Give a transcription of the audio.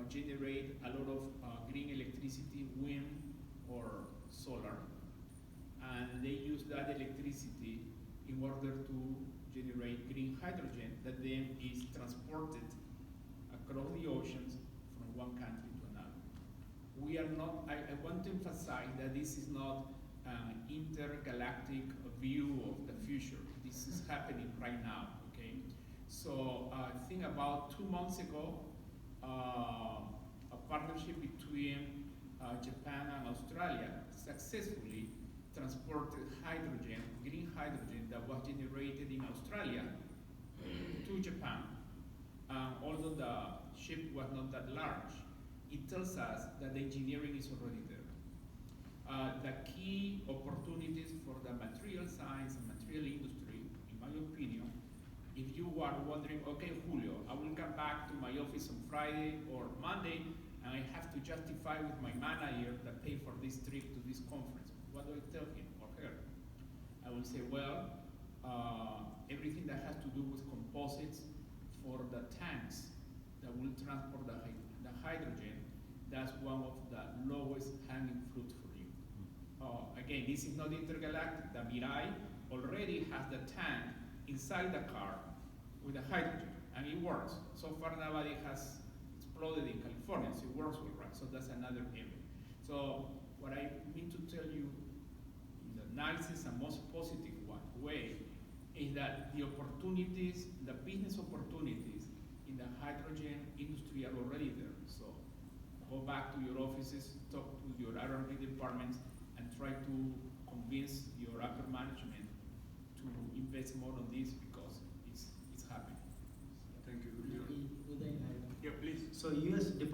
generate a lot of green electricity, wind or solar, and they use that electricity in order to generate green hydrogen that then is transported across the oceans from one country to another. We are not, I want to emphasize that this is not an intergalactic view of the future. This is happening right now, okay? So I think about 2 months ago, a partnership between Japan and Australia successfully transported hydrogen, green hydrogen that was generated in Australia to Japan. Although the ship was not that large, it tells us that the engineering is already there. The key opportunities for the material science and material industry, in my opinion, if you are wondering, okay, Julio, I will come back to my office on Friday or Monday, and I have to justify with my manager that pay for this trip to this conference. What do I tell him or her? I will say, well, everything that has to do with composites for the tanks that will transport the hydrogen, that's one of the lowest hanging fruit for you. Again, this is not intergalactic. The Mirai already has the tank inside the car with the hydrogen, and it works. So far, nobody has exploded in California, so it works well, right? So that's another area. So what I mean to tell you in the nicest and most positive way is that the opportunities, the business opportunities in the hydrogen industry are already there. So go back to your offices, talk to your R&D departments, and try to convince your upper management to invest more on this because it's happening. Thank you. Uday, Yeah, please. so U.S. Department